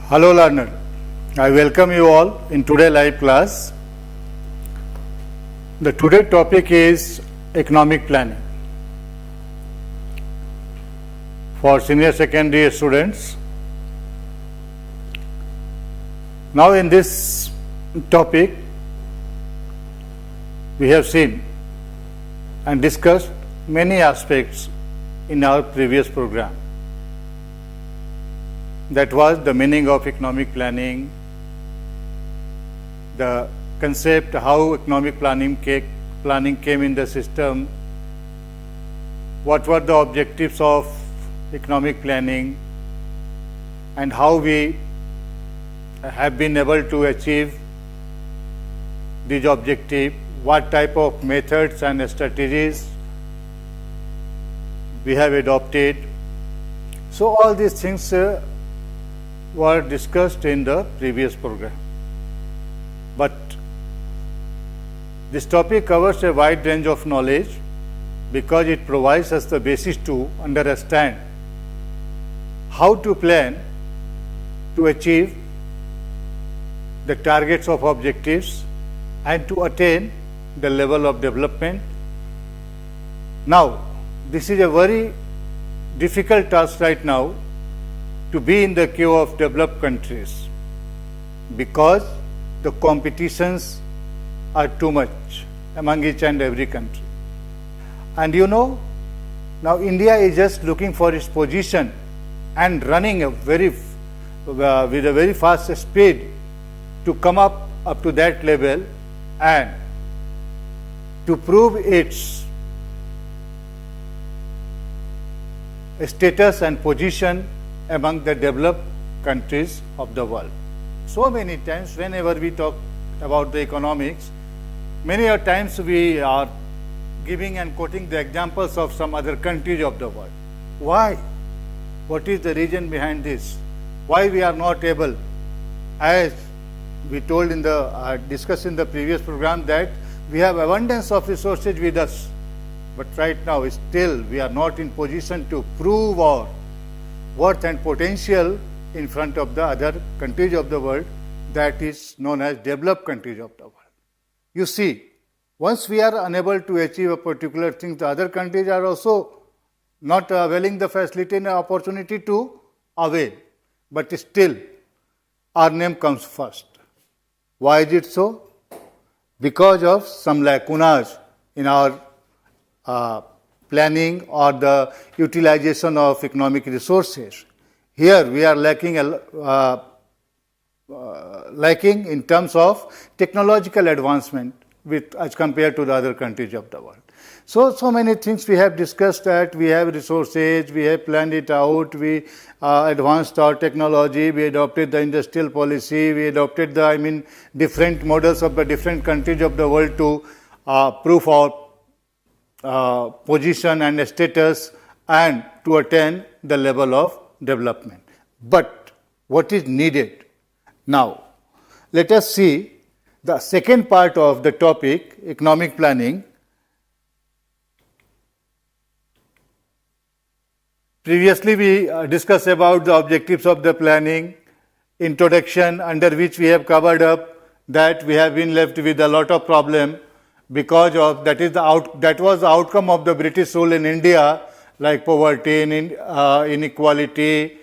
Hello learner, I welcome you all in today's live class. The today topic is economic planning for senior secondary students. Now in this topic we have seen and discussed many aspects in our previous program. That was the meaning of economic planning, the concept how economic planning came in the system, what were the objectives of economic planning, and how we have been able to achieve these objectives, what type of methods and strategies we have adopted. So all these things were discussed in the previous program. But this topic covers a wide range of knowledge because it provides us the basis to understand how to plan to achieve the targets of objectives and to attain the level of development. Now, this is a very difficult task right now to be in the queue of developed countries because the competitions are too much among each and every country. And you know, now India is just looking for its position and running with a very fast speed to come up to that level and to prove its status and position among the developed countries of the world. So many times whenever we talk about the economics, many a times we are giving and quoting the examples of some other countries of the world. Why? What is the reason behind this? Why we are not able, as we told in the discussed in the previous program, that we have abundance of resources with us, but right now still we are not in position to prove our worth and potential in front of the other countries of the world, that is known as developed countries of the world. You see, once we are unable to achieve a particular thing, the other countries are also not availing the facility and opportunity to avail, but still our name comes first. Why is it so? Because of some lacunas in our planning or the utilization of economic resources. Here we are lacking in terms of technological advancement as compared to the other countries of the world. So many things we have discussed, that we have resources, we have planned it out, we advanced our technology, we adopted the industrial policy, we adopted the different models of the different countries of the world to prove our position and status and to attain the level of development. But what is needed? Now, let us see the second part of the topic, economic planning. Previously we discussed about the objectives of the planning, introduction, under which we have covered up that we have been left with a lot of problem because of that was the outcome of the British rule in India, like poverty, inequality,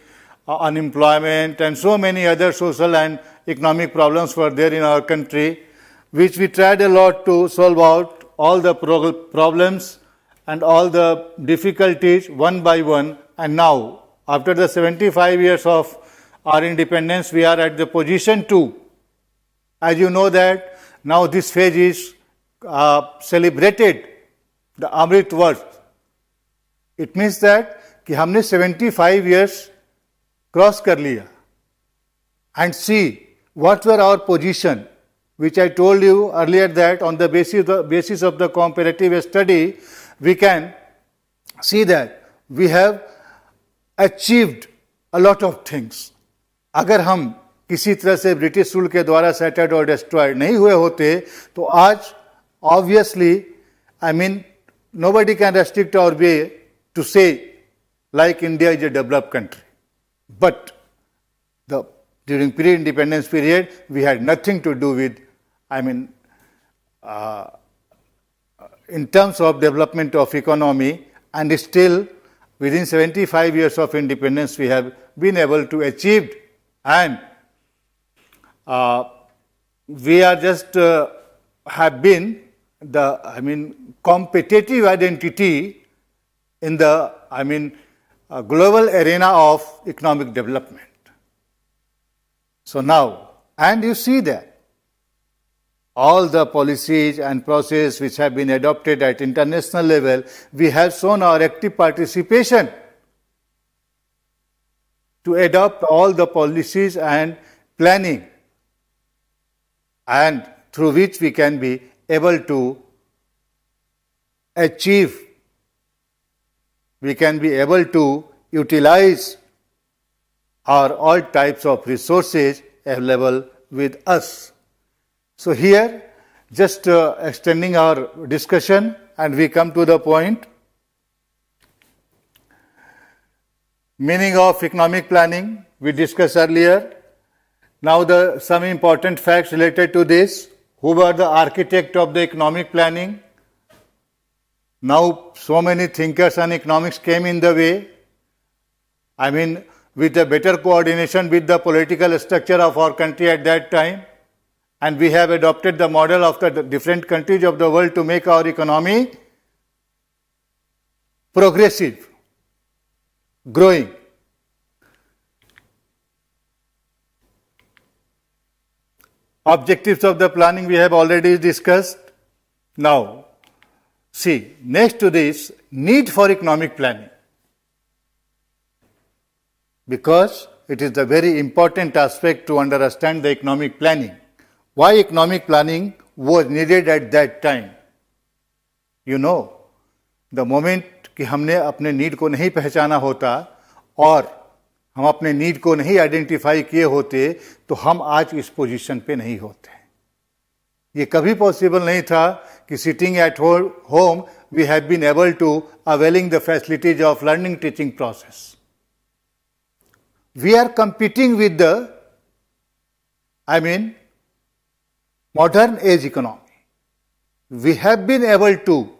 unemployment, and so many other social and economic problems were there in our country, which we tried a lot to solve out all the problems and all the difficulties one by one. And now, after the 75 years of our independence, we are at the position 2. As you know that now this phase is celebrated, the Amrit Varsh. It means that कि हमने 75 years cross कर लिया. And see what were our position, which I told you earlier that on the basis of the comparative study, we can see that we have achieved a lot of things. अगर हम किसी तरह से British rule के द्वारा settled और destroyed नहीं हुए होते तो आज obviously, nobody can restrict our way to say like India is a developed country. But the During pre-independence period, we had nothing to do with, in terms of development of economy, and still within 75 years of independence, we have been able to achieve, and we are just have been the competitive identity in the global arena of economic development. So now, and you see that all the policies and processes which have been adopted at international level, we have shown our active participation to adopt all the policies and planning, and through which we can be able to achieve, we can be able to utilize all types of resources available with us. So here, just extending our discussion, and we come to the point. Meaning of economic planning, we discussed earlier. Now some important facts related to this. Who were the architect of the economic planning? Now so many thinkers on economics came in the way. With a better coordination with the political structure of our country at that time, and we have adopted the model of the different countries of the world to make our economy progressive, growing. Objectives of the planning we have already discussed. Now, see, next to this, need for economic planning. Because it is the very important aspect to understand the economic planning. Why economic planning was needed at that time? You know, the moment कि हमने अपने need को नहीं पहचाना होता और हम अपने नीड को नहीं आइडेंटिफाई किए होते, तो हम आज इस पोजीशन पे नहीं होते. ये कभी पॉसिबल नहीं था कि sitting at home we have been able to availing the facilities of learning teaching process. We are competing with the, modern age economy. We have been able to,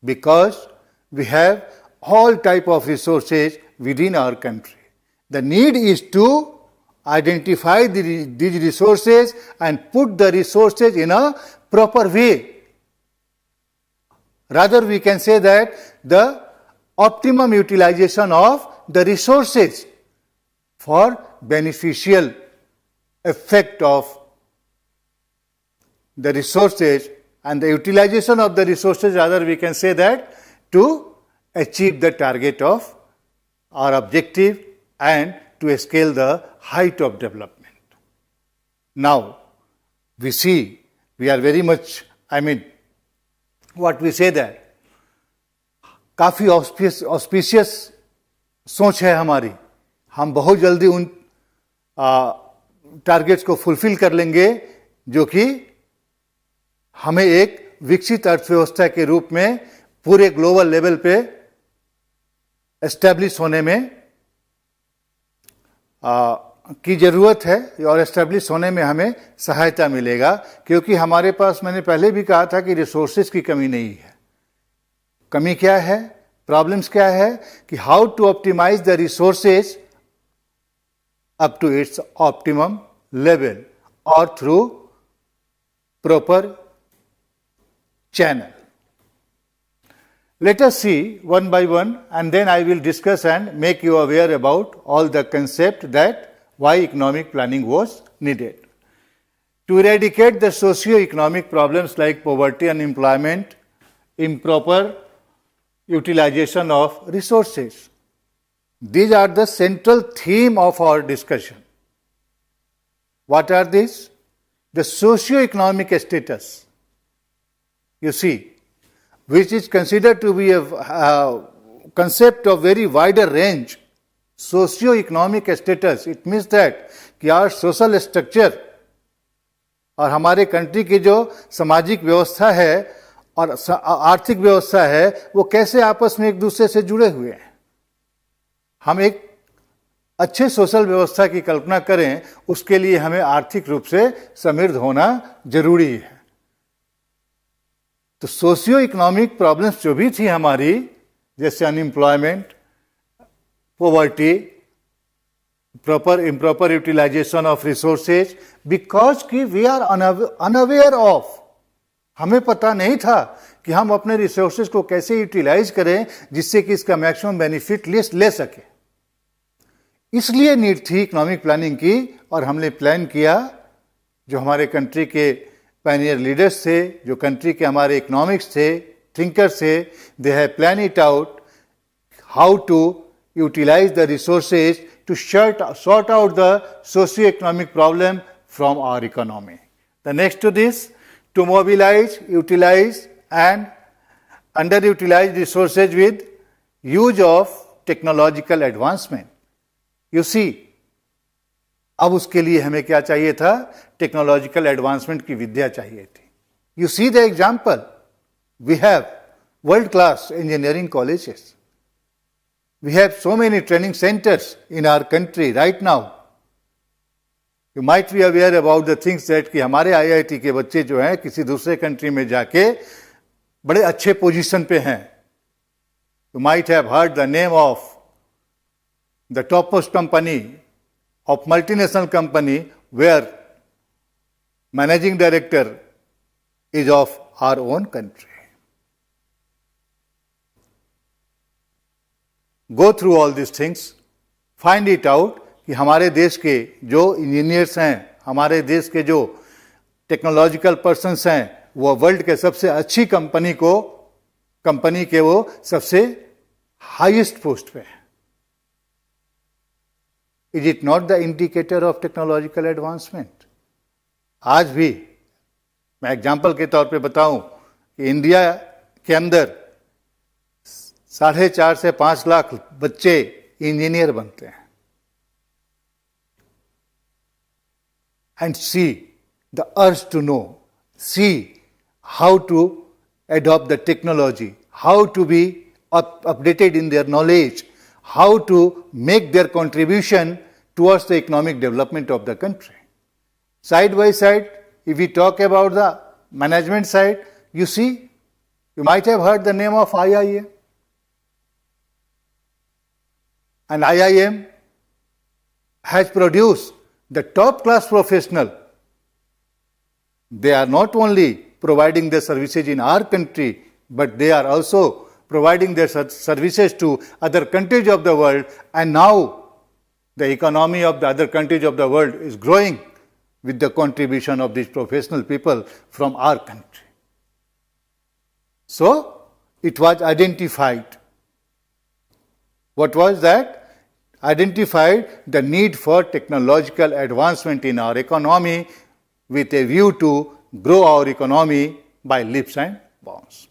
because we have all type of resources within our country. The need is to identify these resources and put the resources in a proper way. Rather, we can say that the optimum utilization of the resources for beneficial effect of the resources, and the utilization of the resources, rather we can say that to achieve the target of our objective and to scale the height of development. Now, we see, we are very much, what we say that, काफ़ी auspicious सोच है हमारी. हम बहुत जल्दी उन targets को fulfil कर लेंगे जो कि हमें एक विकसित अर्थव्यवस्था के रूप में पूरे ग्लोबल लेवल पे एस्टैब्लिश होने में की जरूरत है, और एस्टैब्लिश होने में हमें सहायता मिलेगा, क्योंकि हमारे पास, मैंने पहले भी कहा था कि रिसोर्सेज की कमी नहीं है. कमी क्या है, प्रॉब्लम्स क्या है कि how to optimize the resources up to its optimum level or through proper channel. Let us see one by one, and then I will discuss and make you aware about all the concept that why economic planning was needed. To eradicate the socio-economic problems like poverty, unemployment, improper utilization of resources. These are the central theme of our discussion. What are these? The socio-economic status, you see, which is considered to be a concept of very wider range. Socio-economic status, it means that कि our social structure और हमारे country की जो सामाजिक व्यवस्था है और आर्थिक व्यवस्था है, वो कैसे आपस में एक दूसरे से जुड़े हुए हैं. हम एक अच्छे सोशल व्यवस्था की कल्पना करें, उसके लिए हमें आर्थिक रूप से समृद्ध होना जरूरी है। तो सोशियो इकोनॉमिक प्रॉब्लम्स जो भी थी हमारी, जैसे unemployment, poverty, improper utilization of resources, because कि we are unaware of, हमें पता नहीं था कि हम अपने रिसोर्सेज को कैसे यूटिलाइज करें जिससे कि इसका मैक्सिमम बेनिफिट ले सके। इसलिए नीड थी इकोनॉमिक प्लानिंग की, और हमने प्लान किया। जो हमारे कंट्री के पायनियर लीडर्स थे, जो कंट्री के हमारे इकोनॉमिक्स थे, थिंकर्स थे, they have plan it out how to utilize the resources to sort out the socio-economic problem from our economy. The next to this, to mobilize, utilize and underutilize resources with use of technological advancement. You see, अब उसके लिए हमें क्या चाहिए था? Technological advancement की विद्या चाहिए थी। You see the example. We have world-class engineering colleges. We have so many training centers in our country right now. You might be aware about the things that कि हमारे IIT के बच्चे जो हैं किसी दूसरे कंट्री में जाके बड़े अच्छे पोजीशन पे हैं। You might have heard the name of the topmost company of multinational company where managing director is of our own country. Go through all these things, find it out कि हमारे देश के जो इंजीनियर्स हैं, हमारे देश के जो टेक्नोलॉजिकल पर्सन्स हैं, वो वर्ल्ड के सबसे अच्छी कंपनी के वो सबसे हाईएस्ट पोस्ट पे हैं। Is it not the indicator of technological advancement? आज भी मैं एग्जाम्पल के तौर पे बताऊं कि इंडिया के अंदर 4.5 से 5 लाख बच्चे इंजीनियर बनते हैं। And see the urge to know, see how to adopt the technology, how to be updated in their knowledge, how to make their contribution towards the economic development of the country. Side by side, if we talk about the management side, you see, you might have heard the name of IIM. And IIM has produced the top class professional. They are not only providing their services in our country, but they are also providing their services to other countries of the world, and now the economy of the other countries of the world is growing with the contribution of these professional people from our country. So, it was identified. What was that? Identified the need for technological advancement in our economy with a view to grow our economy by leaps and bounds.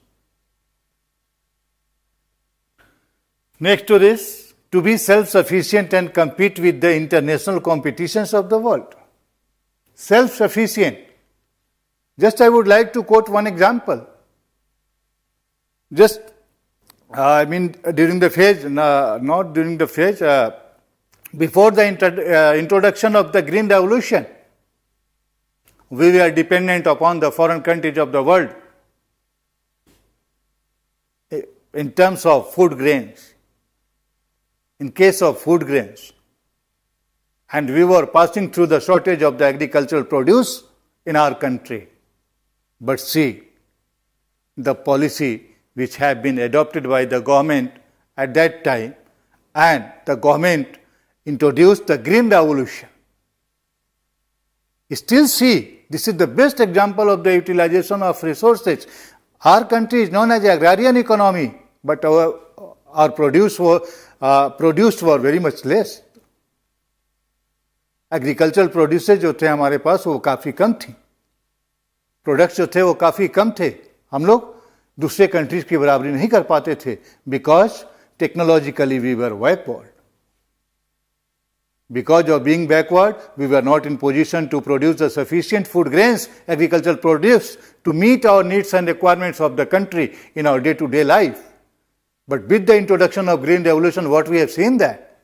Next to this, to be self-sufficient and compete with the international competitions of the world. Self-sufficient. Just I would like to quote one example. During the phase, not during the phase, before the introduction of the Green Revolution, we were dependent upon the foreign countries of the world in terms of food grains. In case of food grains, and we were passing through the shortage of the agricultural produce in our country. But see, the policy which had been adopted by the government at that time, and the government introduced the Green Revolution. Still see, this is the best example of the utilization of resources. Our country is known as agrarian economy, but our produced were very much less. Agricultural produces जो थे हमारे पास वो काफ़ी कम थी, products जो थे वो काफ़ी कम थे। हम लोग दूसरे कंट्रीज की बराबरी नहीं कर पाते थे, because technologically we were backward. Because of being backward, we were not in position to produce the sufficient food grains, agricultural produce, to meet our needs and requirements of the country in our day-to-day life. But with the introduction of Green Revolution, what we have seen that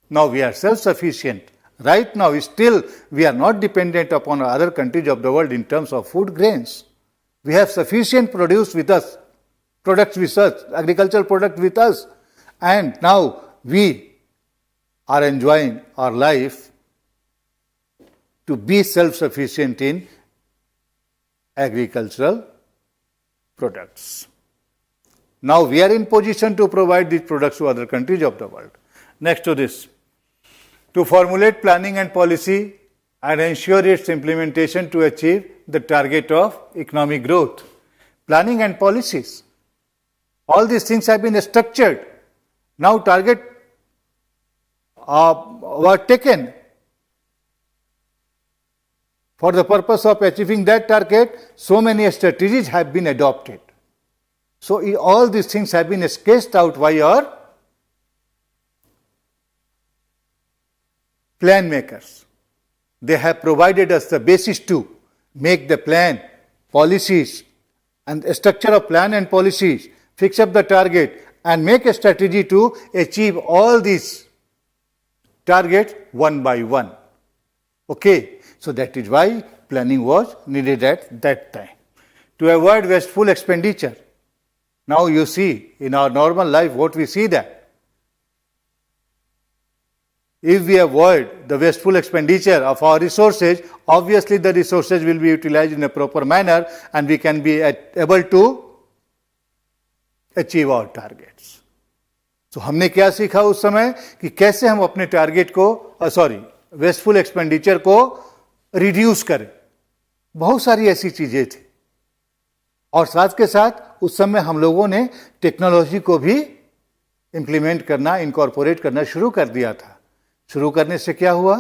Now we are self-sufficient. Right now, still, we are not dependent upon other countries of the world in terms of food grains. We have sufficient produce with us, products with us, agricultural product with us. And now we are enjoying our life to be self-sufficient in agricultural products. Now we are in position to provide these products to other countries of the world. Next to this, to formulate planning and policy and ensure its implementation to achieve the target of economic growth. Planning and policies. All these things have been structured. Now target were taken. For the purpose of achieving that target, so many strategies have been adopted. So all these things have been sketched out by our plan makers. They have provided us the basis to make the plan, policies, and a structure of plan and policies, fix up the target, and make a strategy to achieve all these targets one by one. Okay, so that is why planning was needed at that time. To avoid wasteful expenditure. Now you see, in our normal life, what we see that if we avoid the wasteful expenditure of our resources, obviously the resources will be utilized in a proper manner and we can be able to achieve our targets. So हमने क्या सीखा उस समय कि कैसे हम अपने target को वेस्टफुल एक्सपेंडिचर को रिड्यूस करें. बहुत सारी ऐसी चीजें थी और साथ के साथ उस समय हम लोगों ने टेक्नोलॉजी को भी इम्प्लीमेंट करना, इनकॉर्पोरेट करना शुरू कर दिया था. शुरू करने से क्या हुआ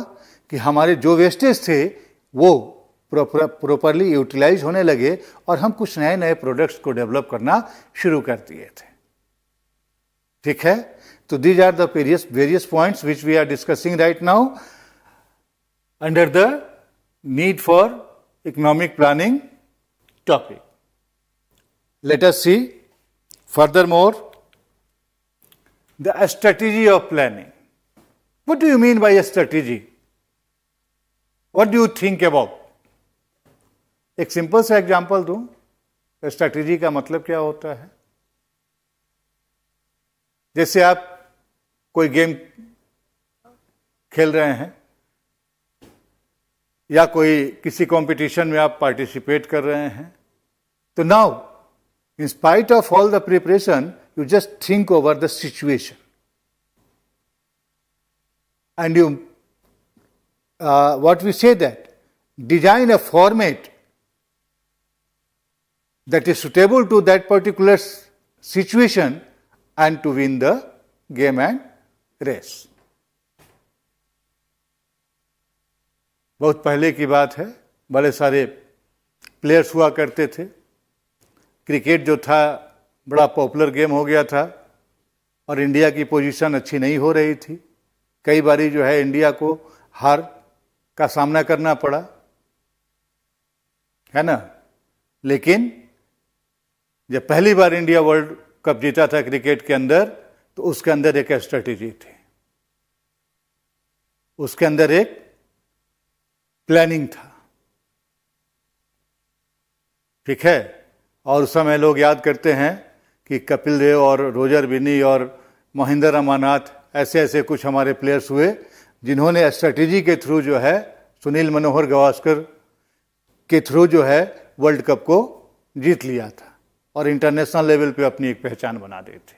कि हमारे जो वेस्टेज थे वो प्रॉपरली यूटिलाइज होने लगे और हम कुछ नए नए प्रोडक्ट्स को डेवलप करना शुरू कर दिए थे. ठीक है, तो these are the various points which we are discussing right now under the need for economic planning topic. Let us see furthermore the strategy of planning. What do you mean by a strategy? What do you think about? एक simple सा example दूं. Strategy का मतलब क्या होता है? जैसे आप कोई गेम खेल रहे हैं या कोई किसी कंपटीशन में आप पार्टिसिपेट कर रहे हैं, तो now in spite of all the preparation you just think over the situation. And you, what we say that, design a format that is suitable to that particular situation and to win the game and race. बहुत पहले की बात है, बड़े सारे players हुआ करते थे. क्रिकेट जो था बड़ा पॉपुलर गेम हो गया था और इंडिया की पोजीशन अच्छी नहीं हो रही थी. कई बारी जो है इंडिया को हार का सामना करना पड़ा, है ना. लेकिन जब पहली बार इंडिया वर्ल्ड कप जीता था क्रिकेट के अंदर, तो उसके अंदर एक स्ट्रेटेजी थी, उसके अंदर एक प्लानिंग था. ठीक है, और उस समय लोग याद करते हैं कि कपिल देव और रोजर बिन्नी और महेंद्र रमानाथ ऐसे ऐसे कुछ हमारे प्लेयर्स हुए जिन्होंने स्ट्रेटेजी के थ्रू जो है, सुनील मनोहर गावस्कर के थ्रू जो है वर्ल्ड कप को जीत लिया था और इंटरनेशनल लेवल पे अपनी एक पहचान बना दी थी.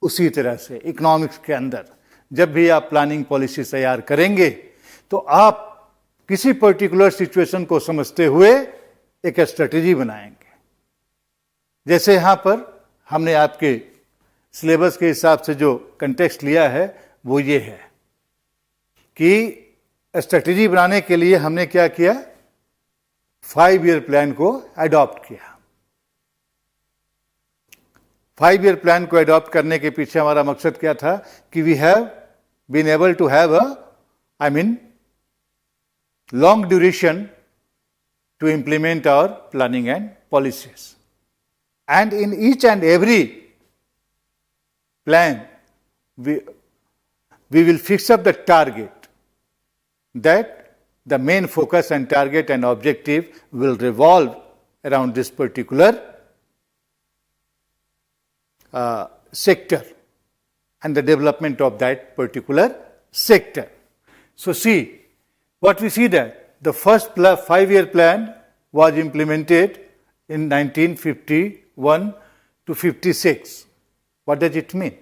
उसी तरह से इकोनॉमिक्स के अंदर जब भी आप प्लानिंग पॉलिसी तैयार करेंगे तो आप किसी पर्टिकुलर सिचुएशन को समझते हुए एक स्ट्रेटेजी बनाएंगे. जैसे यहां पर हमने आपके सिलेबस के हिसाब से जो कंटेक्स्ट लिया है वो ये है कि स्ट्रेटेजी बनाने के लिए हमने क्या किया, 5 ईयर प्लान को अडॉप्ट किया. 5 ईयर प्लान को अडॉप्ट करने के पीछे हमारा मकसद क्या था कि we have been able to have long duration to implement our planning and policies. And in each and every plan, we will fix up the target, that the main focus and target and objective will revolve around this particular sector and the development of that particular sector. So see, what we see that the first 5-year plan was implemented in 1951 to 56. What does it mean?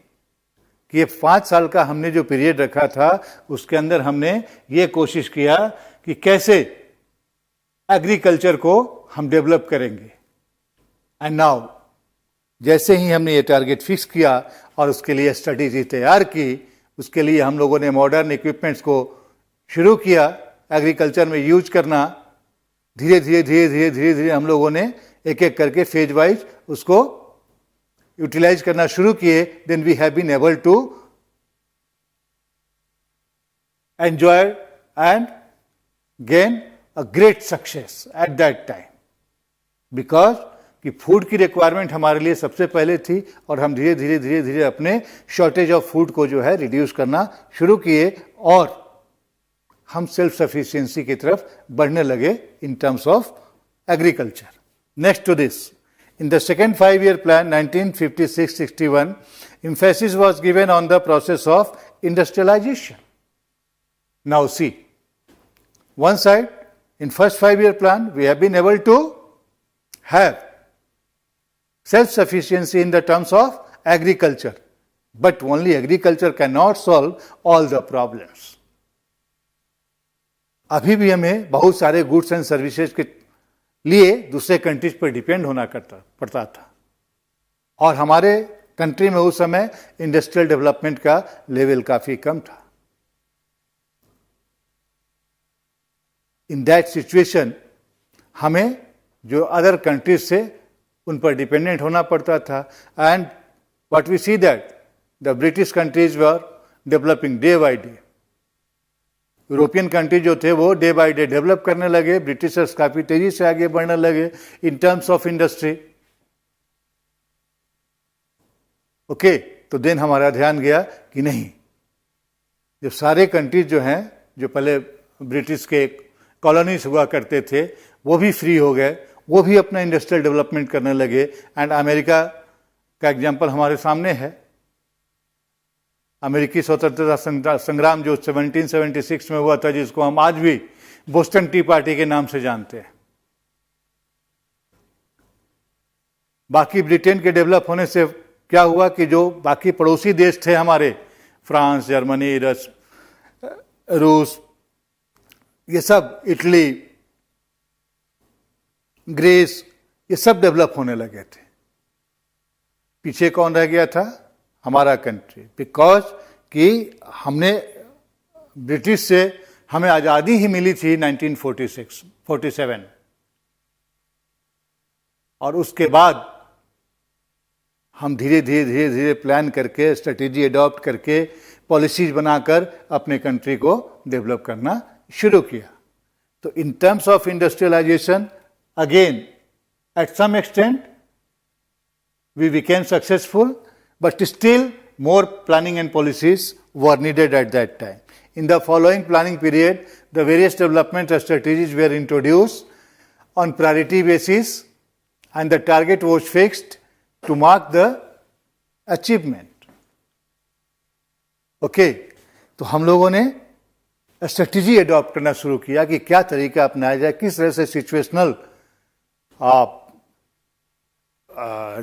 कि ये 5 साल का हमने जो period रखा था उसके अंदर हमने ये कोशिश किया कि कैसे एग्रीकल्चर को हम डेवलप करेंगे. एंड नाउ जैसे ही हमने ये टारगेट फिक्स किया और उसके लिए स्ट्रेटेजी तैयार की, उसके लिए हम लोगों ने मॉडर्न इक्विपमेंट्स को शुरू किया एग्रीकल्चर में यूज करना. धीरे धीरे हम लोगों ने एक एक करके फेज वाइज उसको यूटिलाइज करना शुरू किए. Then we have been able to enjoy and gain a great success at that time, because कि फूड की रिक्वायरमेंट हमारे लिए सबसे पहले थी और हम धीरे धीरे अपने शॉर्टेज ऑफ फूड को जो है रिड्यूस करना शुरू किए और हम सेल्फ सफिशिएंसी की तरफ बढ़ने लगे in terms of agriculture. Next to this, in the second 5-year plan 1956-61, emphasis was given on the process of industrialization. Now see, one side in first 5-year plan we have been able to have self-sufficiency in the terms of agriculture, but only agriculture cannot solve all the problems. अभी भी हमें बहुत सारे goods and services के लिए दूसरे countries पर depend होना पड़ता था और हमारे कंट्री में उस समय इंडस्ट्रियल डेवलपमेंट का लेवल काफी कम था. इन दैट सिचुएशन हमें जो अदर कंट्रीज से उन पर डिपेंडेंट होना पड़ता था. And what we see that the British countries were developing day by day. European country जो थे वो डे बाय डे डेवलप करने लगे, ब्रिटिशर्स काफी तेजी से आगे बढ़ने लगे in terms of industry. Okay, तो देन हमारा ध्यान गया कि नहीं, जो सारे कंट्रीज जो हैं जो पहले ब्रिटिश के कॉलोनीज हुआ करते थे वो भी फ्री हो गए, वो भी अपना इंडस्ट्रियल डेवलपमेंट करने लगे. एंड अमेरिका का एग्जाम्पल हमारे सामने है. अमेरिकी स्वतंत्रता संग्राम जो 1776 में हुआ था, जिसको हम आज भी बोस्टन टी पार्टी के नाम से जानते हैं. बाकी ब्रिटेन के डेवलप होने से क्या हुआ कि जो बाकी पड़ोसी देश थे हमारे, फ्रांस, जर्मनी, रूस, ये सब, इटली, ग्रीस, ये सब डेवलप होने लगे थे. पीछे कौन रह गया था? हमारा कंट्री. बिकॉज कि हमने ब्रिटिश से हमें आज़ादी ही मिली थी 1947 और उसके बाद हम धीरे धीरे प्लान करके, स्ट्रेटेजी अडॉप्ट करके, पॉलिसीज बनाकर अपने कंट्री को डेवलप करना शुरू किया. तो in terms of industrialization again at some extent we became successful, but still more planning and policies were needed at that time. In the following planning period, the various development strategies were introduced on priority basis and the target was fixed to mark the achievement. Okay, तो हम लोगों ने strategy adopt करना शुरू किया कि क्या तरीका अपनाया जाए, किस तरह से सिचुएशनल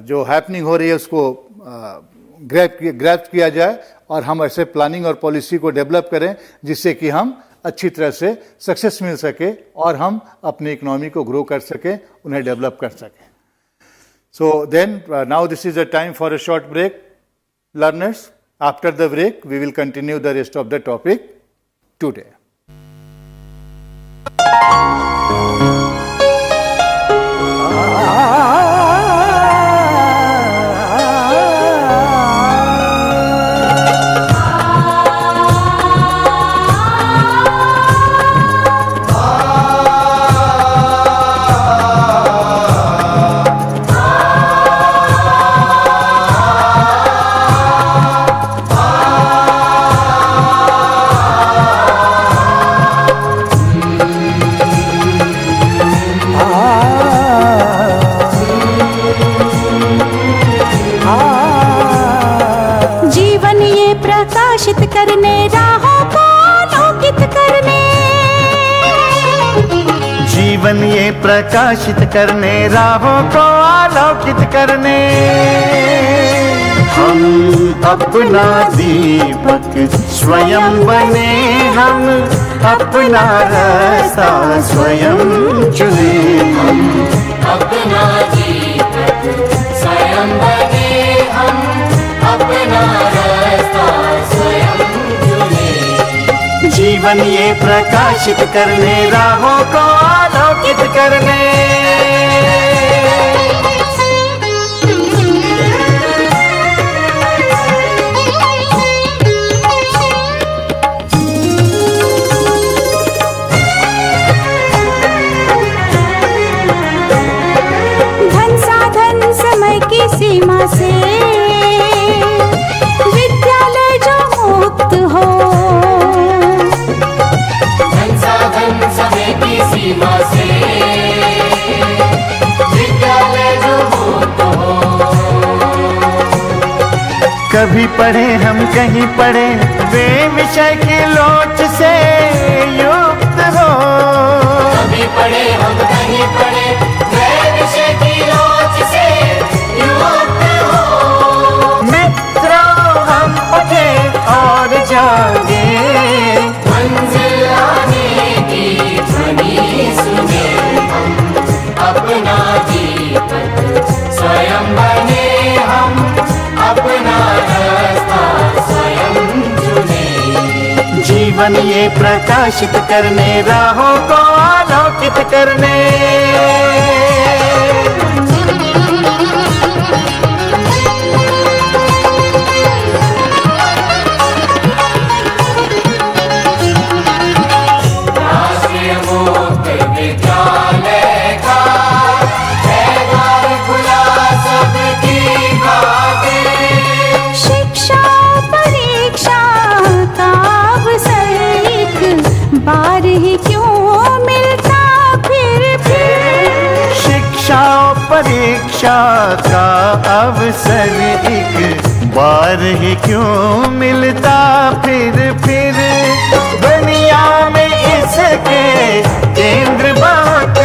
जो हैपनिंग हो रही है उसको ग्रैब किया जाए और हम ऐसे प्लानिंग और पॉलिसी को डेवलप करें जिससे कि हम अच्छी तरह से सक्सेस मिल सके और हम अपनी इकोनॉमी को ग्रो कर सकें, उन्हें डेवलप कर सकें. So then now this is the time for a short break, learners. After the break we will continue the rest of the topic today. प्रकाशित करने, राहों को आलोकित करने। जीवन ये प्रकाशित करने, राहों को आलोकित करने। हम अपना दीपक स्वयं बने, हम अपना रास्ता स्वयं चुने। हम अपना दीपक स्वयं बने, हम अपना रास्ता स्वयं चुने। जीवन ये प्रकाशित करने, राहों को आलोकित करने। सीमा से विद्यालय जो मुक्त हो, धन साधन समय की सीमा से विद्यालय जो मुक्त हो। कभी पढ़े हम कहीं पढ़े, वे विषय की लोच से युक्त हो। कभी पढ़े हम कहीं पढ़े, वे विषय की लोच से युक्त हो। मित्रों हम पढ़े और जागे, मंजिल आने की ध्वनि सुने। हम अपना दीपक स्वयं बने, हम अपना रास्ता स्वयं चुने। जीवन ये प्रकाशित करने, राहों को आलोकित करने। राष्ट्रीय मुक्त विद्यालय का है द्वार खुला सबकी खातिर। शिक्षा परीक्षा का अवसर एक बार ही क्यों मिलता फिर। शिक्षा परीक्षा का अवसर एक बार ही क्यों मिलता फिर। दुनिया में इसके केंद्र बात,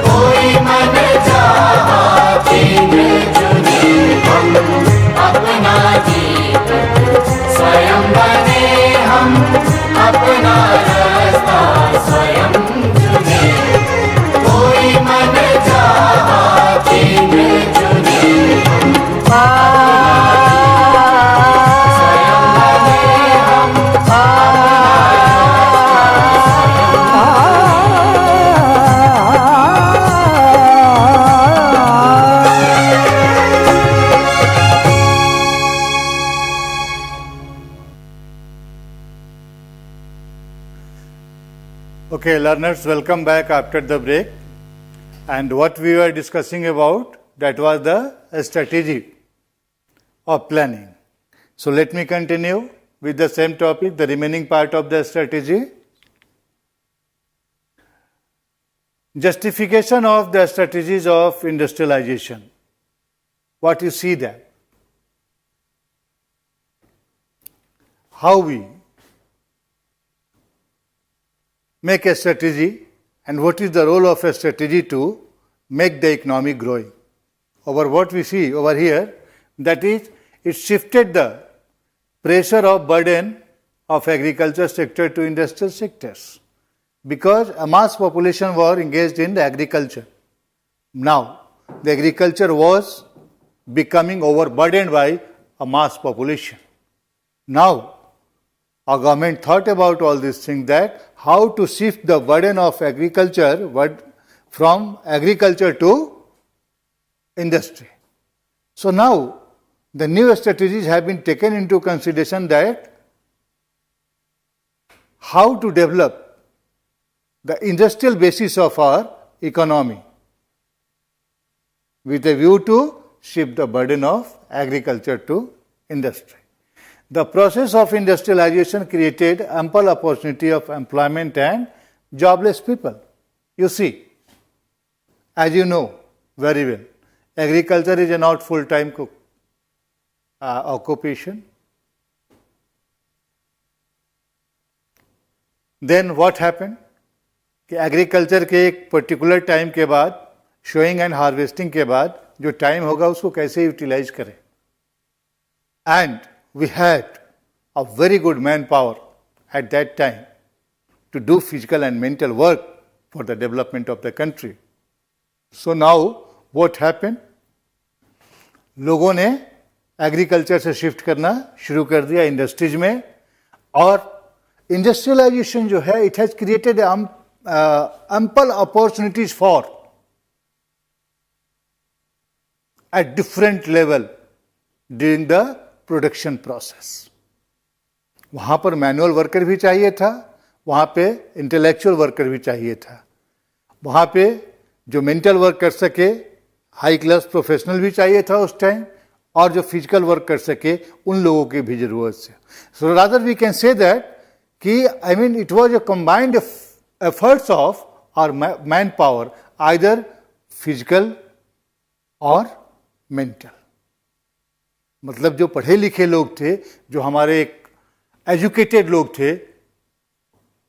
कोई मन चाहा केंद्र चुने। हम अपना दीपक स्वयं बने, हम अपना रास्ता स्वयं चुने। कोई मन चाहा केंद्र चुने। Okay, learners, welcome back after the break. And what we were discussing about, that was the strategy of planning. So let me continue with the same topic, the remaining part of the strategy. Justification of the strategies of industrialization. What you see there? How we make a strategy and what is the role of a strategy to make the economy growing. Over what we see over here, that is, it shifted the pressure of burden of agriculture sector to industrial sectors because a mass population were engaged in the agriculture. Now, the agriculture was becoming overburdened by a mass population. Now, our government thought about all these things, that how to shift the burden of agriculture from agriculture to industry. So now the new strategies have been taken into consideration, that how to develop the industrial basis of our economy with a view to shift the burden of agriculture to industry. The process of industrialization created ample opportunity of employment and jobless people. You see, as you know very well, agriculture is a not full-time occupation. Then what happen कि agriculture के एक particular time के बाद, showing and harvesting के बाद जो time होगा उसको कैसे यूटिलाइज करें. And we had a very good man power at that time to do physical and mental work for the development of the country. So now what happened? लोगों ने agriculture से शिफ्ट करना शुरू कर दिया इंडस्ट्रीज में, और इंडस्ट्रियलाइजेशन जो है it has created ample opportunities for at different level during the production process. वहां पर मैनुअल वर्कर भी चाहिए था, वहां पे इंटेलेक्चुअल वर्कर भी चाहिए था, वहां पे जो मेंटल वर्क कर सके हाई क्लास प्रोफेशनल भी चाहिए था उस टाइम, और जो फिजिकल वर्क कर सके उन लोगों की भी जरूरत से. So rather we can say that कि I mean it was a combined efforts of our man power, either physical और मेंटल. मतलब जो पढ़े लिखे लोग थे, जो हमारे एक एजुकेटेड लोग थे,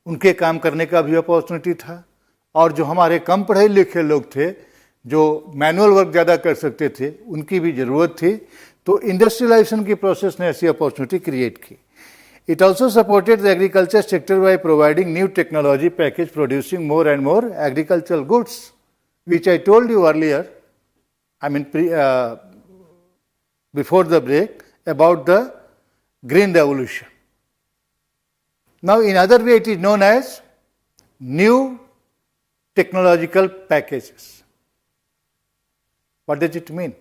उनके काम करने का भी अपॉर्चुनिटी था, और जो हमारे कम पढ़े लिखे लोग थे, जो मैनुअल वर्क ज़्यादा कर सकते थे, उनकी भी ज़रूरत थी. तो इंडस्ट्रियलाइजेशन की प्रोसेस ने ऐसी अपॉर्चुनिटी क्रिएट की. It also supported the agriculture sector by providing new technology package producing more and more agricultural goods, which I told you earlier, I mean before the break, about the green revolution. Now, in other way, it is known as new technological packages. What does it mean?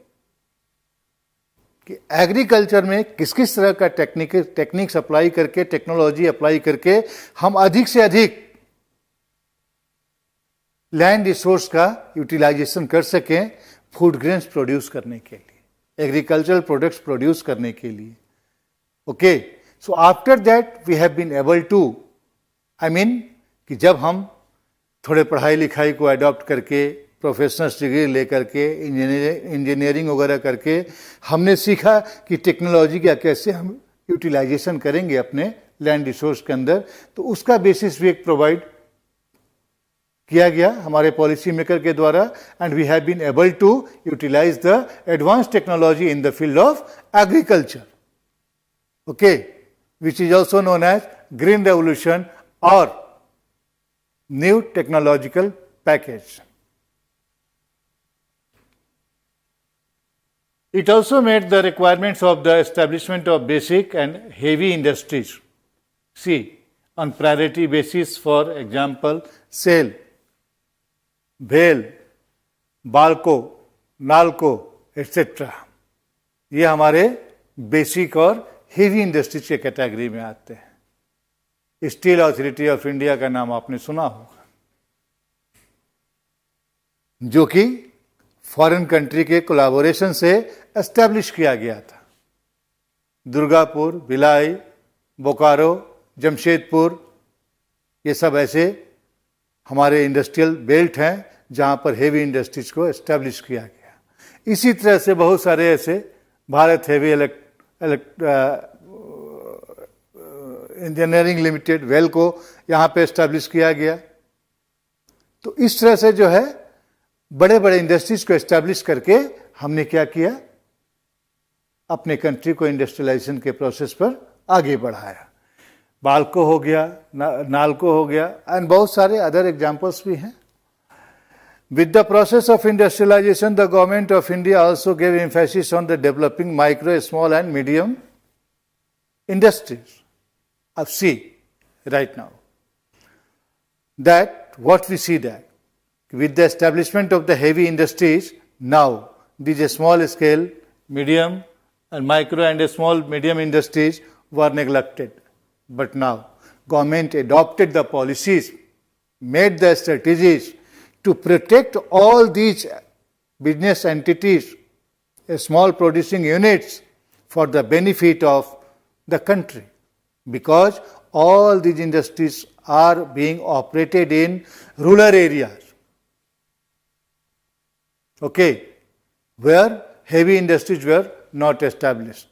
कि agriculture में किस किस तरह का techniques apply करके, technology apply करके हम अधिक से अधिक लैंड रिसोर्स का यूटिलाइजेशन कर सकें फूड ग्रेन्स प्रोड्यूस करने के लिए, एग्रीकल्चरल प्रोडक्ट्स प्रोड्यूस करने के लिए. Okay, so after that we have been able to, I mean कि जब हम थोड़े पढ़ाई लिखाई को अडॉप्ट करके, प्रोफेशनल डिग्री लेकर के, इंजीनियरिंग वगैरह करके हमने सीखा कि टेक्नोलॉजी का कैसे हम यूटिलाइजेशन करेंगे अपने लैंड रिसोर्स के अंदर, तो उसका बेसिस भी एक प्रोवाइड किया गया हमारे पॉलिसी मेकर के द्वारा. And we have been able to utilize the advance technology in the field of agriculture, okay, which is also known as green revolution or new technological package. It also met the requirements of the establishment of basic and heavy industries. See, on priority basis, for example, SAIL, BHEL, BALCO, NALCO, etc. ये हमारे basic और heavy industries के category में आते हैं. Steel authority of India का नाम आपने सुना होगा, जो कि फॉरेन कंट्री के कोलैबोरेशन से एस्टैब्लिश किया गया था. दुर्गापुर, भिलाई, बोकारो, जमशेदपुर, ये सब ऐसे हमारे इंडस्ट्रियल बेल्ट हैं जहां पर हेवी इंडस्ट्रीज को एस्टैब्लिश किया गया. इसी तरह से बहुत सारे ऐसे Bharat heavy engineering limited, well को यहाँ पे एस्टैब्लिश किया गया. तो इस तरह से जो है बड़े बड़े इंडस्ट्रीज को एस्टैब्लिश करके हमने क्या किया, अपने कंट्री को इंडस्ट्रियलाइजेशन के प्रोसेस पर आगे बढ़ाया. बाल्को हो गया, नाल्को हो गया, एंड बहुत सारे अदर एग्जाम्पल्स भी हैं. With the process of industrialization, the government of India also gave emphasis on the developing micro, small and medium industries. See, right now, that what we see that with the establishment of the heavy industries, now these small scale, medium and micro and small medium industries were neglected. But now, government adopted the policies, made the strategies to protect all these business entities, small producing units, for the benefit of the country, because all these industries are being operated in rural areas, okay, where heavy industries were not established.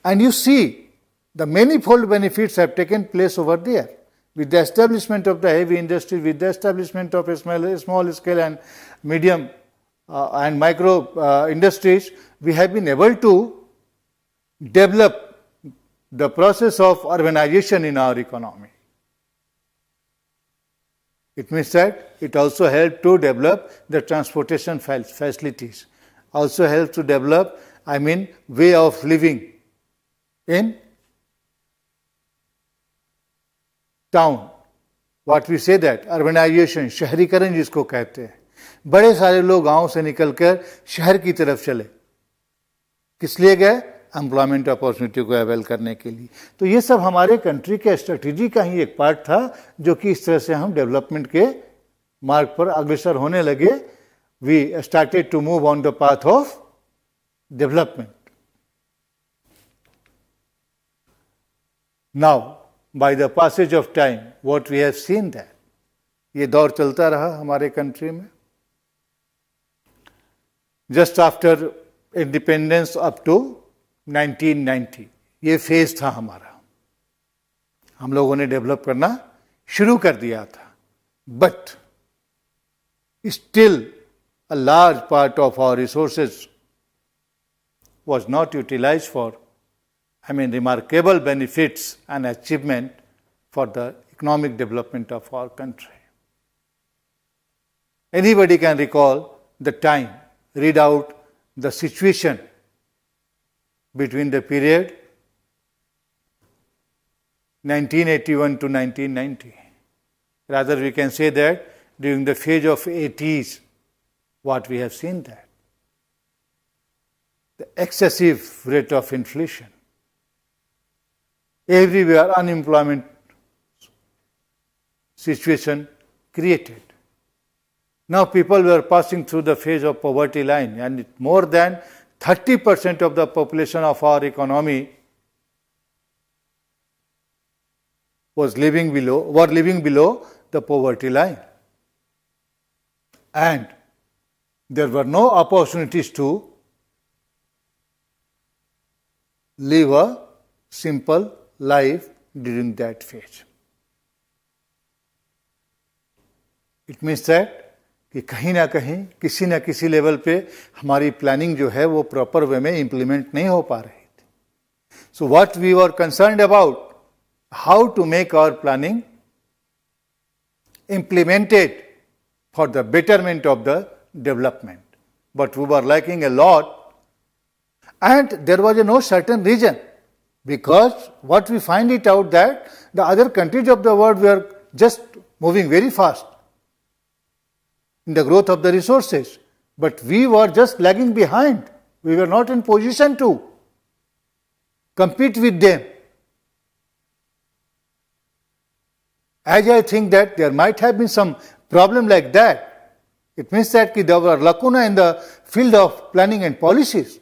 And you see the manifold benefits have taken place over there. with the establishment of the heavy industry, with the establishment of a small scale and medium and micro industries, we have been able to develop the process of urbanization in our economy. It means that it also helped to develop the transportation facilities, also helped to develop, way of living in town. What we say that urbanization, शहरीकरण जिसको कहते हैं, बड़े सारे लोग गांव से निकलकर शहर की तरफ चले, किस लिए गए? एम्प्लॉयमेंट अपॉर्चुनिटी को अवेल करने के लिए. तो ये सब हमारे कंट्री के स्ट्रेटेजी का ही एक पार्ट था, जो कि इस तरह से हम डेवलपमेंट के मार्ग पर अग्रसर होने लगे. We started to move on the path of development. Now by the passage of time what we have seen that ये दौर चलता रहा हमारे कंट्री में. Just after independence up to 1990 ये फेज था हमारा, हम लोगों ने डेवलप करना शुरू कर दिया था. But still a large part of our resources was not utilized for remarkable benefits and achievement for the economic development of our country. Anybody can recall the time, read out the situation between the period 1981 to 1990. Rather, we can say that during the phase of 80s, what we have seen that the excessive rate of inflation, everywhere unemployment situation created. Now people were passing through the phase of poverty line, and more than 30% of the population of our economy were living below the poverty line. And there were no opportunities to live a simple life during that phase. It means that कि कहीं ना कहीं किसी न किसी level पे हमारी planning जो है वो प्रॉपर वे में इम्प्लीमेंट नहीं हो पा रही थी. So what we were concerned about how to make our planning implemented for the betterment of the development. But we were lacking a lot, and there was no certain reason, because what we find it out that the other countries of the world were just moving very fast in the growth of the resources, but we were just lagging behind. We were not in position to compete with them. As I think that there might have been some problem like that, it means that there were lacuna in the field of planning and policies,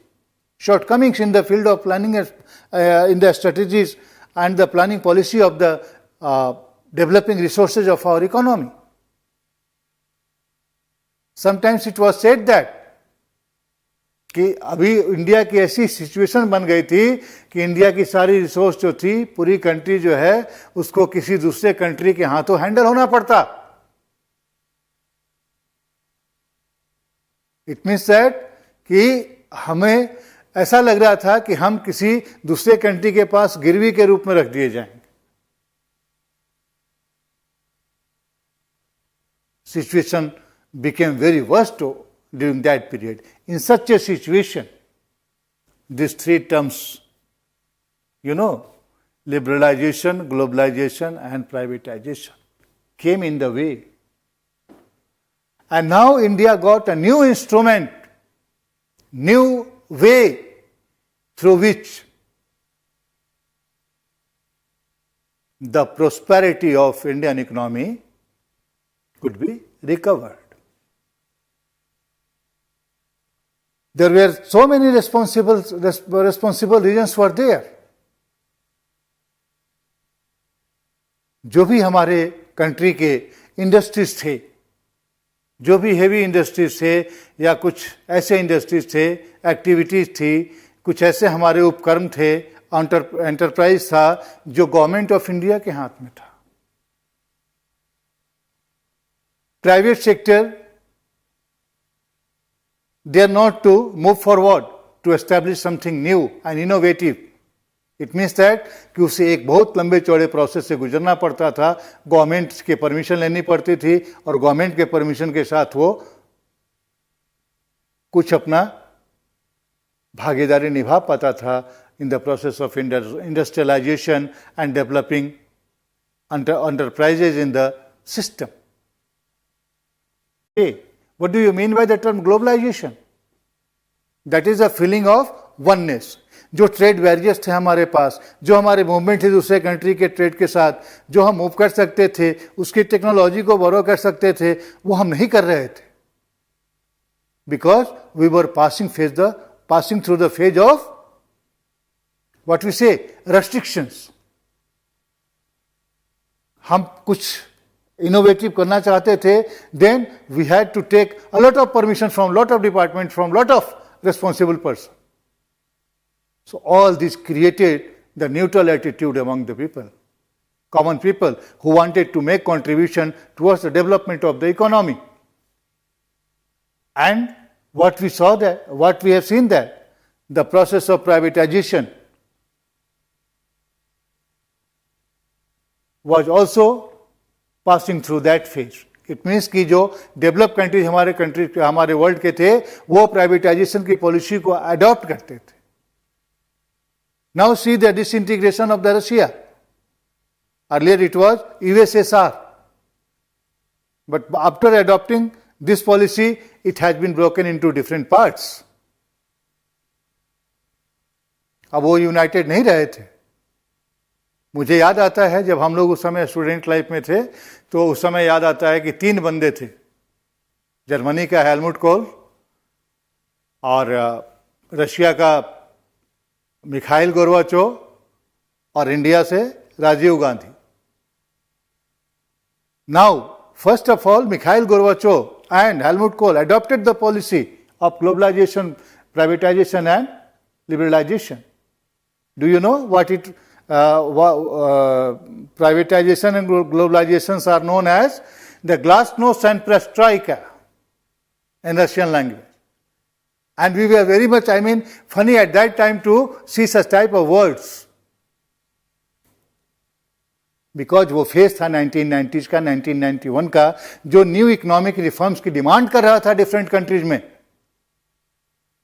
shortcomings in the field of planning in the strategies and the planning policy of the developing resources of our economy. Sometimes it was said that कि अभी India की ऐसी situation बन गई थी कि India की सारी रिसोर्स जो थी, पूरी कंट्री जो है उसको किसी दूसरे कंट्री के हाथों हैंडल होना पड़ता. इट मीन्स दैट कि हमें ऐसा लग रहा था कि हम किसी दूसरे कंट्री के पास गिरवी के रूप में रख दिए जाएंगे. Situation became very worst during that period. In such a situation, these three terms, liberalization, globalization and privatization came in the way. And now India got a new instrument, new way through which the prosperity of Indian economy could be recovered. There were so many responsible regions were there. जो भी हमारे country के industries थे, जो भी heavy industries थे या कुछ ऐसे इंडस्ट्रीज थे, एक्टिविटीज थी, कुछ ऐसे हमारे उपक्रम थे, एंटरप्राइज था जो गवर्नमेंट ऑफ इंडिया के हाथ में था. private sector, they are not to move forward to establish something new and innovative. It means that कि उसे एक बहुत लंबे चौड़े प्रोसेस से गुजरना पड़ता था, गवर्नमेंट के परमिशन लेनी पड़ती थी और गवर्नमेंट के परमिशन के साथ वो कुछ अपना भागीदारी निभा पाता था in the process of industrialization and developing enterprises in the system. Okay. What do you mean by the term globalization? That is a feeling of oneness. जो ट्रेड बैरियर्स थे हमारे पास, जो हमारे मूवमेंट थे दूसरे कंट्री के ट्रेड के साथ, जो हम मूव कर सकते थे, उसकी टेक्नोलॉजी को बोरो कर सकते थे, वो हम नहीं कर रहे थे. Because we were passing through the phase of what we say restrictions. हम कुछ innovative करना चाहते थे, then we had to take a lot of permission from lot of departments, from lot of responsible persons. So all this created the neutral attitude among the people, common people who wanted to make contribution towards the development of the economy. And what we have seen that the process of privatization was also passing through that phase. It means कि जो develop countries हमारे world के थे, वो privatisation की policy को adopt करते थे. Now see the disintegration of the Russia. Earlier it was USSR. But after adopting this policy, it has been broken into different parts. अब वो यूनाइटेड नहीं रहे थे. मुझे याद आता है जब हम लोग उस समय स्टूडेंट लाइफ में थे, तो उस समय याद आता है कि 3 बंदे थे. जर्मनी का हेलमुट कोल और रशिया का मिखाइल गोर्बाचोव और इंडिया से Rajiv Gandhi. Now first of all Mikhail Gorbachev and Helmut Kohl adopted the policy of globalization, privatization and liberalization. Do you know what privatization and globalizations are known as? The glasnost and perestroika in Russian language. And we were very much, funny at that time to see such type of words. Because वो phase था 1990s का, 1991 का, जो new economic reforms की demand कर रहा था different countries में.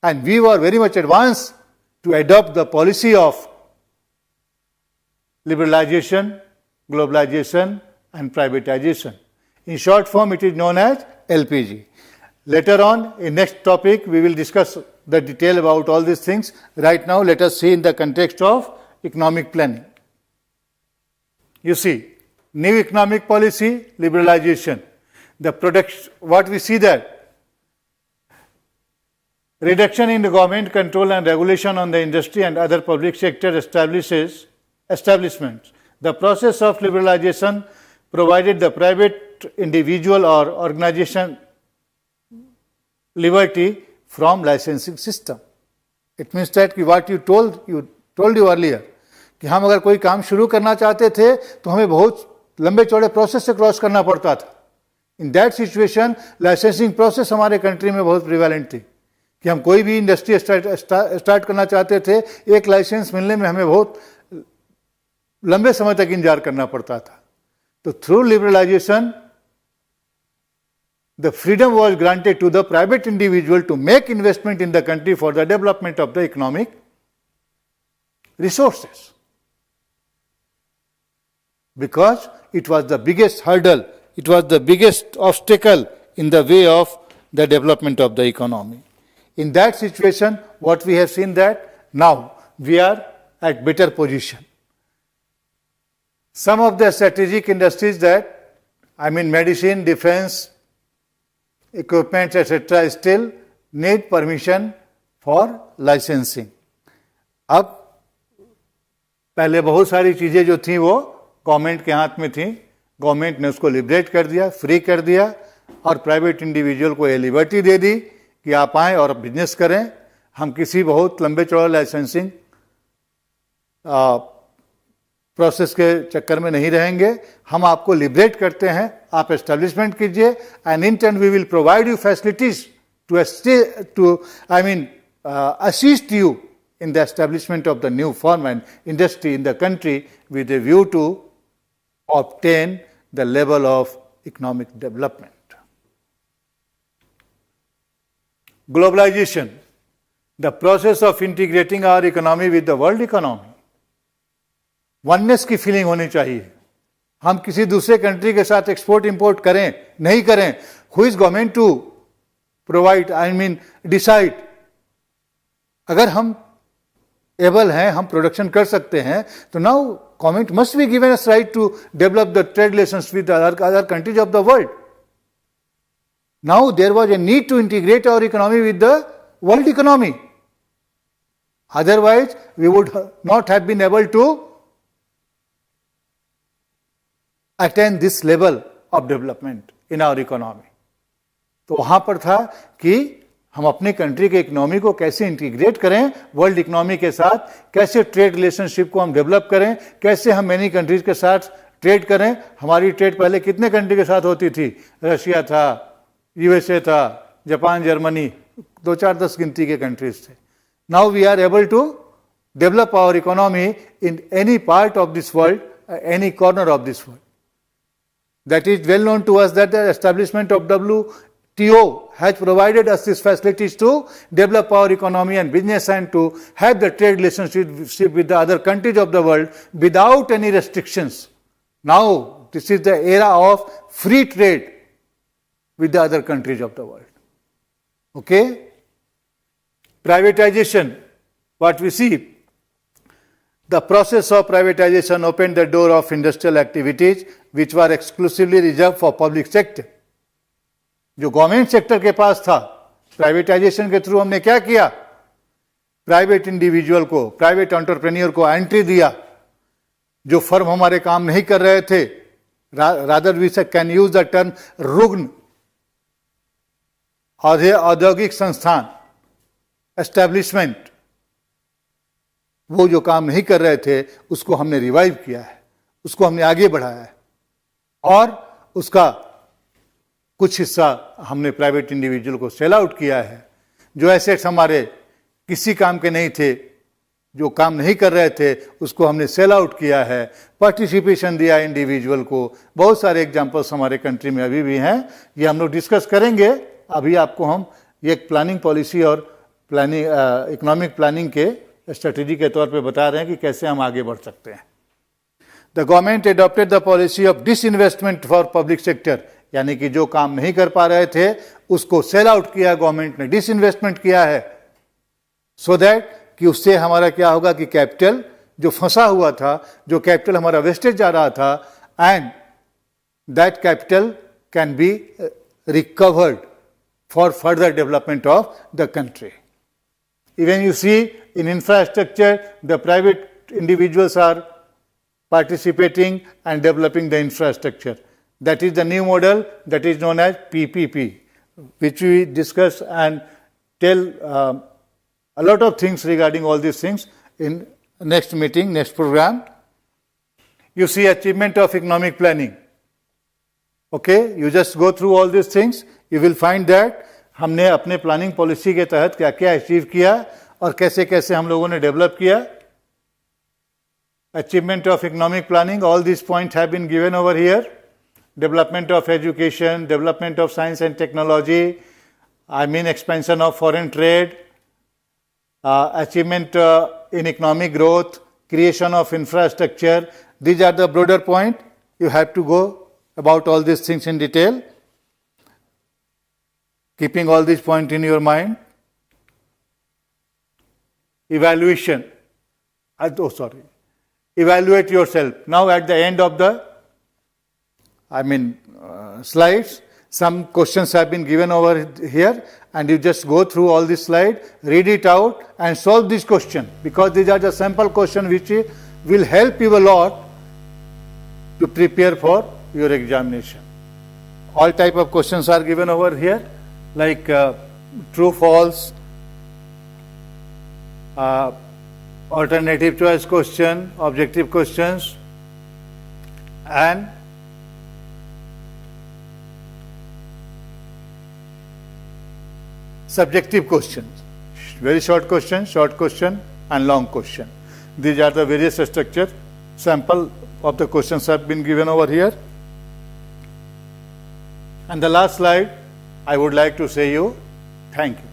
And we were very much advance to adopt the policy of liberalization, globalization and privatization. In short form it is known as LPG. Later on, in next topic, we will discuss the detail about all these things. Right now, let us see in the context of economic planning. You see, new economic policy, liberalization. The production, what we see that reduction in the government control and regulation on the industry and other public sector establishments. The process of liberalization provided the private individual or organization liberty from licensing system. It means that what you told you earlier, कि हम अगर कोई काम शुरू करना चाहते थे तो हमें बहुत लंबे चौड़े प्रोसेस से क्रॉस करना पड़ता था. In that situation licensing process हमारे कंट्री में बहुत प्रिवेलेंट थी कि हम कोई भी इंडस्ट्री स्टार्ट करना चाहते थे, एक लाइसेंस मिलने में हमें बहुत लंबे समय तक इंतजार करना पड़ता था. तो through liberalization the freedom was granted to the private individual to make investment in the country for the development of the economic resources. Because it was the biggest hurdle, it was the biggest obstacle in the way of the development of the economy. In that situation, what we have seen that now we are at better position. Some of the strategic industries that, medicine, defense, equipment, etc. still need permission for licensing. अब पहले बहुत सारी चीज़ें जो थी वो government के हाथ में थी, गवर्नमेंट ने उसको लिबरेट कर दिया, फ्री कर दिया और प्राइवेट इंडिविजुअल को ये लिबर्टी दे दी कि आप आएँ और बिजनेस करें. हम किसी बहुत लंबे चौड़े लाइसेंसिंग प्रोसेस के चक्कर में नहीं रहेंगे, हम आपको लिबरेट करते हैं, आप एस्टेब्लिशमेंट कीजिए and in turn we will provide you facilities to assist you in the establishment of the new firm and industry in the country with a view to obtain the level of economic development. Globalization, the process of integrating our economy with the world economy. Oneness की feeling होनी चाहिए. हम किसी दूसरे country के साथ export import करें नहीं करें, who is government to provide, decide. अगर हम एबल हैं, हम प्रोडक्शन कर सकते हैं, तो now government must be given us right to develop the trade relations with other countries of the world. Now there was a need to integrate our economy with the world economy. Otherwise we would not have been able to attain this level of development in our economy. तो वहां पर था कि हम अपनी country के economy को कैसे इंटीग्रेट करें वर्ल्ड इकोनॉमी के साथ, कैसे ट्रेड रिलेशनशिप को हम डेवलप करें, कैसे हम मेनी कंट्रीज के साथ ट्रेड करें. हमारी ट्रेड पहले कितने कंट्री के साथ होती थी? रशिया था, यूएसए था, जापान, जर्मनी, 2-4-10 गिनती के कंट्रीज थे. Now we are able to develop our economy in any part of this world, any corner of this world. That is well known to us that the establishment of WTO has provided us these facilities to develop our economy and business and to have the trade relationship with the other countries of the world without any restrictions. Now, this is the era of free trade with the other countries of the world. Okay? Privatization, what we see, the process of privatization opened the door of industrial activities which were exclusively reserved for public sector. जो government sector के पास था, privatization के through हमने क्या किया? Private individual को, private entrepreneur को एंट्री दिया. जो फर्म हमारे काम नहीं कर रहे थे, rather we can use the term रुग्ण, औद्योगिक संस्थान, एस्टेब्लिशमेंट, वो जो काम नहीं कर रहे थे उसको हमने रिवाइव किया है, उसको हमने आगे बढ़ाया है और उसका कुछ हिस्सा हमने प्राइवेट इंडिविजुअल को सेल आउट किया है. जो एसेट्स हमारे किसी काम के नहीं थे, जो काम नहीं कर रहे थे, उसको हमने सेल आउट किया है, पार्टिसिपेशन दिया इंडिविजुअल को. बहुत सारे एग्जांपल्स हमारे कंट्री में अभी भी हैं, ये हम लोग डिस्कस करेंगे. अभी आपको हम ये प्लानिंग पॉलिसी और प्लानिंग इकोनॉमिक प्लानिंग के स्ट्रेटेजी के तौर पे बता रहे हैं कि कैसे हम आगे बढ़ सकते हैं. The government adopted the policy of disinvestment for public sector, यानी कि जो काम नहीं कर पा रहे थे उसको सेल आउट किया गवर्नमेंट ने, डिसइन्वेस्टमेंट किया है, सो दैट कि उससे हमारा क्या होगा कि कैपिटल जो फंसा हुआ था, जो कैपिटल हमारा वेस्टेज जा रहा था, and that capital can be recovered for further development of the country. Even you see in infrastructure, the private individuals are participating and developing the infrastructure. That is the new model that is known as PPP, which we discuss and tell a lot of things regarding all these things in next meeting, next program. You see achievement of economic planning. Okay, you just go through all these things, you will find that हमने अपने planning policy के तहत क्या क्या achieve किया और कैसे कैसे हम लोगों ने डेवलप किया. Achievement of economic planning, all this points have been given over here. Development of education, development of science and technology, I mean expansion of foreign trade, achievement in economic growth, creation of infrastructure. These are the broader point. You have to go about all this things in detail, keeping all these points in your mind. Evaluation. Evaluate yourself. Now at the end of the, slides, some questions have been given over here and you just go through all this slide, read it out and solve this question, because these are the sample questions which will help you a lot to prepare for your examination. All type of questions are given over here, like true, false, alternative choice question, objective questions, and subjective questions. Very short question and long question. These are the various structure. Sample of the questions have been given over here. And the last slide, I would like to say you thank you.